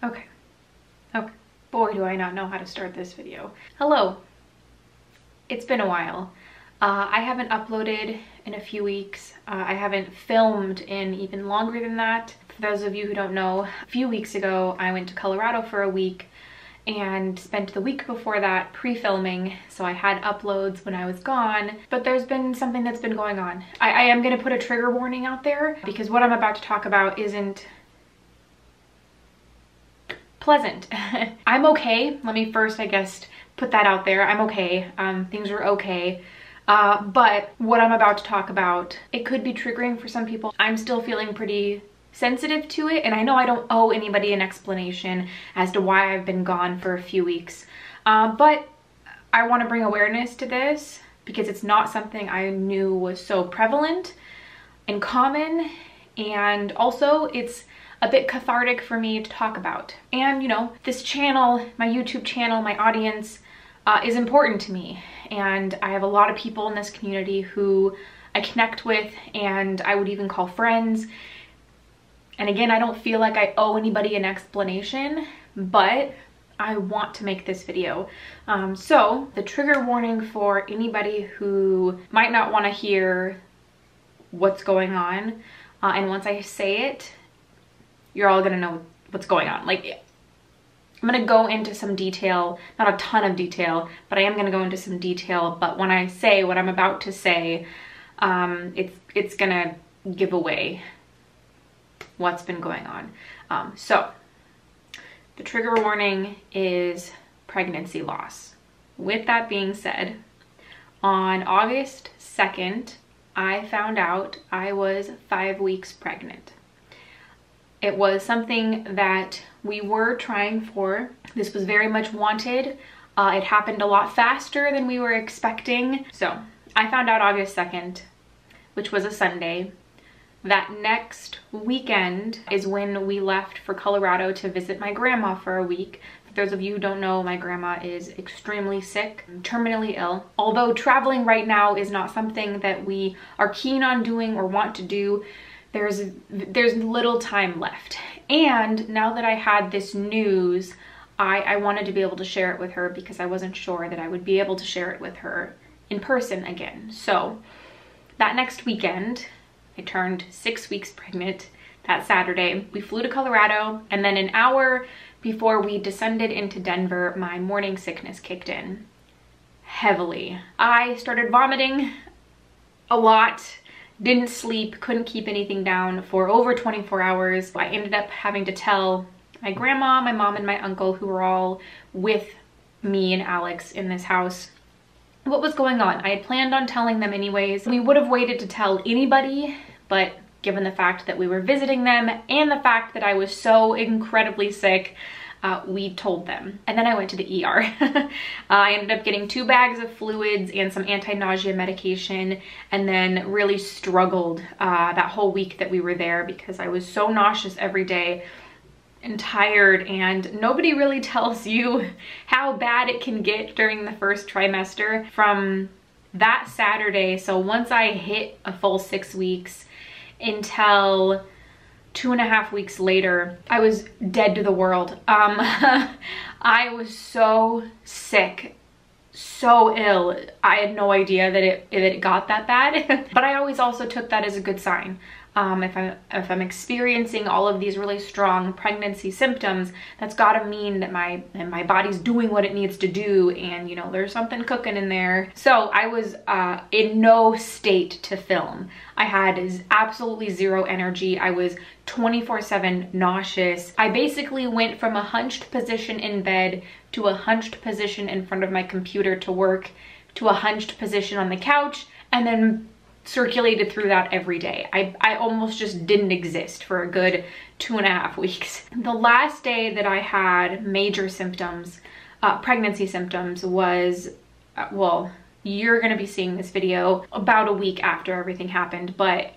Okay. Okay. Boy, do I not know how to start this video. Hello. It's been a while. I haven't uploaded in a few weeks. I haven't filmed in even longer than that. For those of you who don't know, a few weeks ago, I went to Colorado for a week and spent the week before that pre-filming, so I had uploads when I was gone, but there's been something that's been going on. I am gonna put a trigger warning out there because what I'm about to talk about isn't pleasant. I'm okay. Let me first, I guess, put that out there. I'm okay. Things are okay. But what I'm about to talk about, it could be triggering for some people. I'm still feeling pretty sensitive to it, and I know I don't owe anybody an explanation as to why I've been gone for a few weeks. But I want to bring awareness to this because it's not something I knew was so prevalent and common, and also it's a bit cathartic for me to talk about. And you know, this channel, my YouTube channel, my audience is important to me, and I have a lot of people in this community who I connect with and I would even call friends. And again, I don't feel like I owe anybody an explanation, but I want to make this video. So the trigger warning for anybody who might not want to hear what's going on, and once I say it, you're all gonna know what's going on. Like, I'm gonna go into some detail, not a ton of detail, but I am gonna go into some detail. But when I say what I'm about to say, it's gonna give away what's been going on. So the trigger warning is pregnancy loss. With that being said, on August 2nd, I found out I was 5 weeks pregnant. It was something that we were trying for. This was very much wanted. It happened a lot faster than we were expecting. So I found out August 2nd, which was a Sunday. That next weekend is when we left for Colorado to visit my grandma for a week. For those of you who don't know, my grandma is extremely sick, terminally ill. Although traveling right now is not something that we are keen on doing or want to do, there's little time left. And now that I had this news, I wanted to be able to share it with her because I wasn't sure that I would be able to share it with her in person again. So that next weekend, I turned 6 weeks pregnant. That Saturday, we flew to Colorado, and then an hour before we descended into Denver, my morning sickness kicked in heavily. I started vomiting a lot, didn't sleep, couldn't keep anything down for over 24 hours. I ended up having to tell my grandma, my mom, and my uncle, who were all with me and Alex in this house, what was going on. I had planned on telling them anyways. We would have waited to tell anybody, but given the fact that we were visiting them and the fact that I was so incredibly sick, we told them. And then I went to the ER. I ended up getting 2 bags of fluids and some anti-nausea medication, and then really struggled that whole week that we were there because I was so nauseous every day and tired, and nobody really tells you how bad it can get during the first trimester. From that Saturday, so once I hit a full 6 weeks, until 2.5 weeks later, I was dead to the world. I was so sick, so ill. I had no idea that it got that bad. But I always also took that as a good sign. If I'm experiencing all of these really strong pregnancy symptoms, that's gotta mean that my body's doing what it needs to do, and you know, there's something cooking in there. So I was in no state to film. I had absolutely zero energy. I was 24/7 nauseous. I basically went from a hunched position in bed to a hunched position in front of my computer to work, to a hunched position on the couch, and then circulated through that every day. I almost just didn't exist for a good 2.5 weeks. The last day that I had major symptoms, pregnancy symptoms, was, well, you're gonna be seeing this video about a week after everything happened, but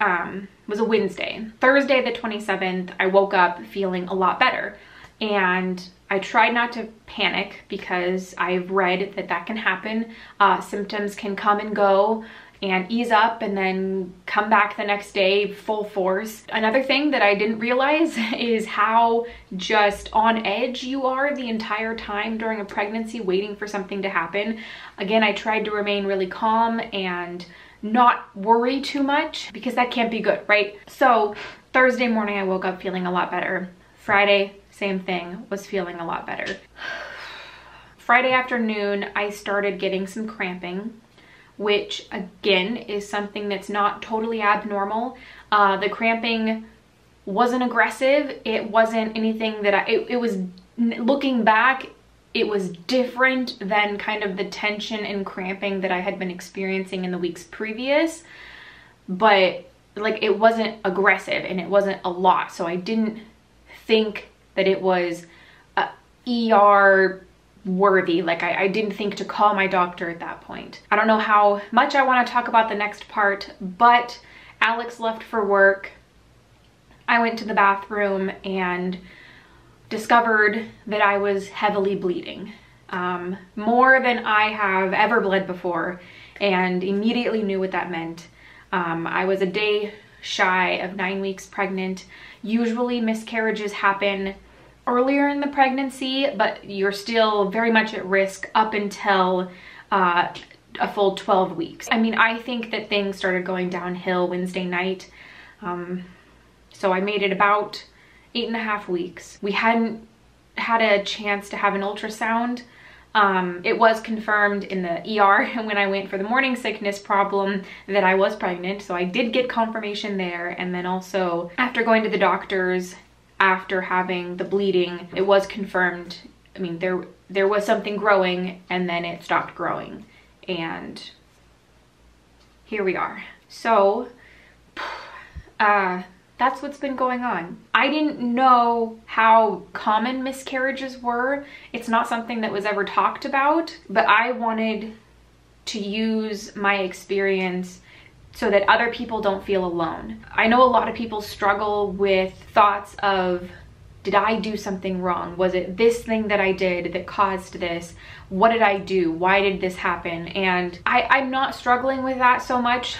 was a Wednesday. Thursday the 27th, I woke up feeling a lot better. And I tried not to panic because I've read that that can happen. Symptoms can come and go and ease up and then come back the next day full force. Another thing that I didn't realize is how just on edge you are the entire time during a pregnancy waiting for something to happen. Again, I tried to remain really calm and not worry too much because that can't be good, right? So Thursday morning I woke up feeling a lot better. Friday, same thing, was feeling a lot better. Friday afternoon I started getting some cramping, which again is something that's not totally abnormal. The cramping wasn't aggressive. It wasn't anything that it was, looking back, it was different than kind of the tension and cramping that I had been experiencing in the weeks previous, but like it wasn't aggressive and it wasn't a lot. So I didn't think that it was ER worthy. Like I didn't think to call my doctor at that point. I don't know how much I want to talk about the next part, but Alex left for work. I went to the bathroom and discovered that I was heavily bleeding, more than I have ever bled before, and immediately knew what that meant. I was a day shy of 9 weeks pregnant. Usually miscarriages happen earlier in the pregnancy, but you're still very much at risk up until a full 12 weeks. I mean, I think that things started going downhill Wednesday night. So I made it about 8.5 weeks. We hadn't had a chance to have an ultrasound. It was confirmed in the ER when I went for the morning sickness problem that I was pregnant. So I did get confirmation there. And then also after going to the doctors, after having the bleeding, it was confirmed. I mean, there was something growing and then it stopped growing. And here we are. So, that's what's been going on. I didn't know how common miscarriages were. It's not something that was ever talked about, but I wanted to use my experience so that other people don't feel alone. I know a lot of people struggle with thoughts of, did I do something wrong? Was it this thing that I did that caused this? What did I do? Why did this happen? And I'm not struggling with that so much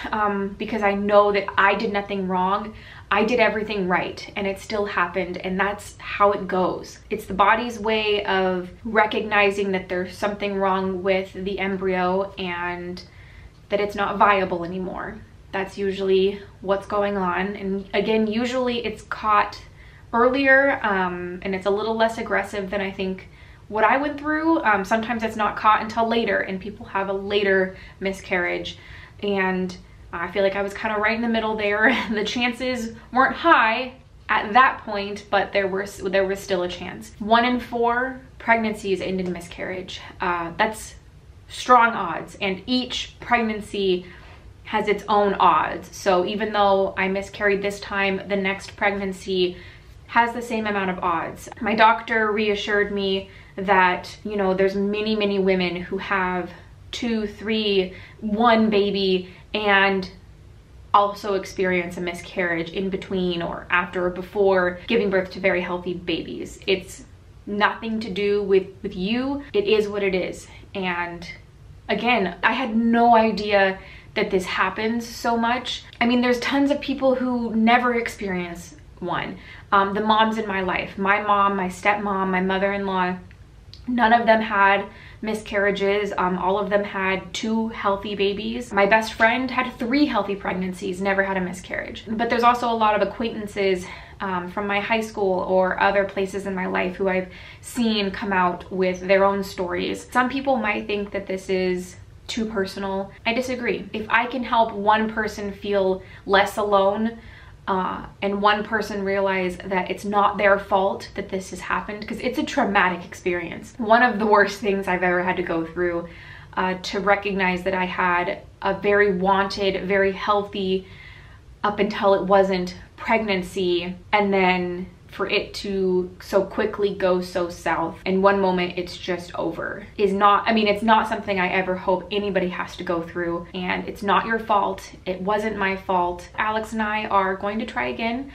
because I know that I did nothing wrong. I did everything right and it still happened, and that's how it goes. It's the body's way of recognizing that there's something wrong with the embryo and that it's not viable anymore. That's usually what's going on. And again, usually it's caught earlier and it's a little less aggressive than I think what I went through. Sometimes it's not caught until later and people have a later miscarriage, and I feel like I was kind of right in the middle there. The chances weren't high at that point, but there was still a chance. 1 in 4 pregnancies end in miscarriage. That's strong odds, and each pregnancy has its own odds. So even though I miscarried this time, the next pregnancy has the same amount of odds. My doctor reassured me that, you know, there's many women who have 2, 3, 1 baby and also experience a miscarriage in between or after or before giving birth to very healthy babies. It's nothing to do with you. It is what it is. And again, I had no idea that this happens so much. I mean, there's tons of people who never experience one. The moms in my life, my mom, my stepmom, my mother-in-law, none of them had miscarriages. All of them had 2 healthy babies. My best friend had 3 healthy pregnancies, never had a miscarriage. But there's also a lot of acquaintances from my high school or other places in my life who I've seen come out with their own stories. Some people might think that this is too personal. I disagree. If I can help one person feel less alone, and one person realize that it's not their fault that this has happened, because it's a traumatic experience. One of the worst things I've ever had to go through, to recognize that I had a very wanted, very healthy, up until it wasn't, pregnancy, and then for it to so quickly go so south and one moment it's just over, is not, I mean, it's not something I ever hope anybody has to go through, and it's not your fault. It wasn't my fault. Alex and I are going to try again.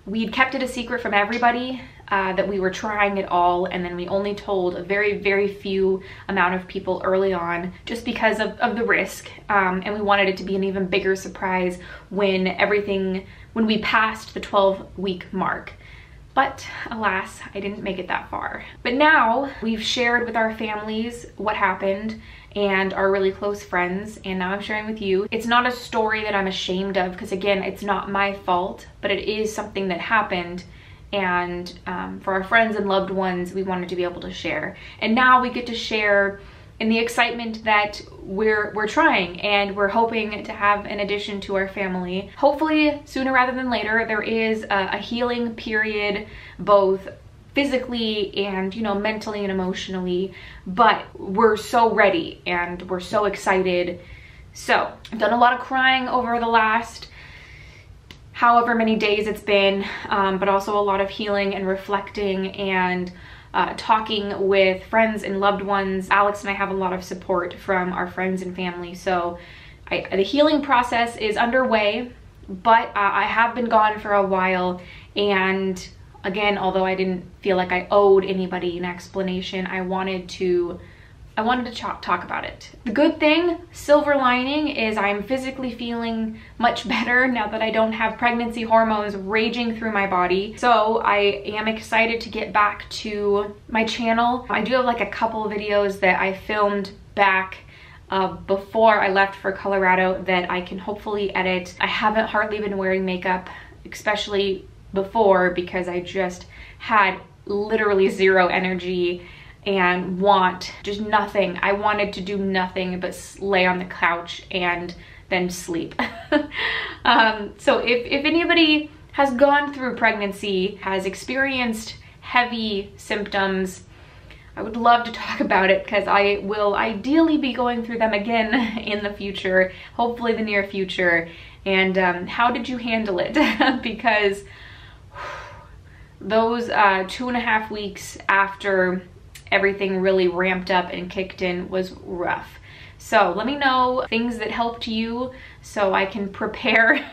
We'd kept it a secret from everybody that we were trying it all, and then we only told a very, very few amount of people early on just because of the risk. And we wanted it to be an even bigger surprise when we passed the 12-week mark. But alas, I didn't make it that far. But now we've shared with our families what happened and our really close friends, and now I'm sharing with you. It's not a story that I'm ashamed of, because again, it's not my fault, but it is something that happened. And for our friends and loved ones, we wanted to be able to share. And now we get to share in the excitement that we're trying, and we're hoping to have an addition to our family. Hopefully sooner rather than later. There is a healing period, both physically and, you know, mentally and emotionally, but we're so ready and we're so excited. So I've done a lot of crying over the last however many days it's been, but also a lot of healing and reflecting and talking with friends and loved ones. Alex and I have a lot of support from our friends and family, so the healing process is underway, but I have been gone for a while, and again, although I didn't feel like I owed anybody an explanation, I wanted to talk about it. The good thing, silver lining, is I'm physically feeling much better now that I don't have pregnancy hormones raging through my body. So I am excited to get back to my channel. I do have like a couple of videos that I filmed back before I left for Colorado that I can hopefully edit. I haven't hardly been wearing makeup, especially before, because I just had literally zero energy and just nothing. I wanted to do nothing but lay on the couch and then sleep. So if anybody has gone through pregnancy, has experienced heavy symptoms, I would love to talk about it, because I will ideally be going through them again in the future, hopefully the near future. And how did you handle it? Because those 2.5 weeks after everything really ramped up and kicked in was rough. So let me know things that helped you so I can prepare.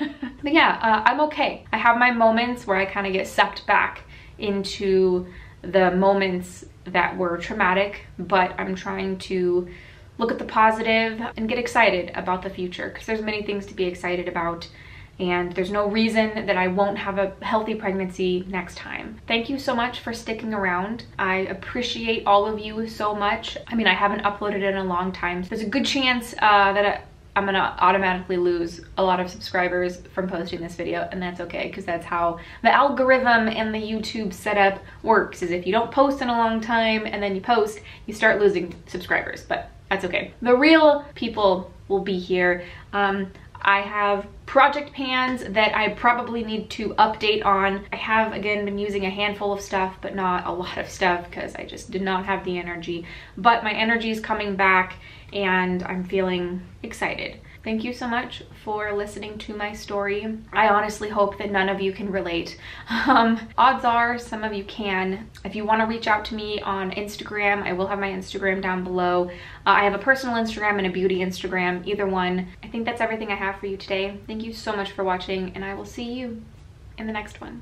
But yeah, I'm okay. I have my moments where I kind of get sucked back into the moments that were traumatic, but I'm trying to look at the positive and get excited about the future, because there's many things to be excited about. And there's no reason that I won't have a healthy pregnancy next time. Thank you so much for sticking around. I appreciate all of you so much. I mean, I haven't uploaded in a long time. There's a good chance that I'm gonna automatically lose a lot of subscribers from posting this video, and that's okay, because that's how the algorithm and the YouTube setup works, is if you don't post in a long time and then you post, you start losing subscribers, but that's okay. The real people will be here. I have project pans that I probably need to update on. I have, again, been using a handful of stuff, but not a lot of stuff, because I just did not have the energy. But my energy is coming back, and I'm feeling excited. Thank you so much for listening to my story. I honestly hope that none of you can relate. Odds are some of you can. If you want to reach out to me on Instagram, I will have my Instagram down below. I have a personal Instagram and a beauty Instagram, either one. I think that's everything I have for you today. Thank you so much for watching, and I will see you in the next one.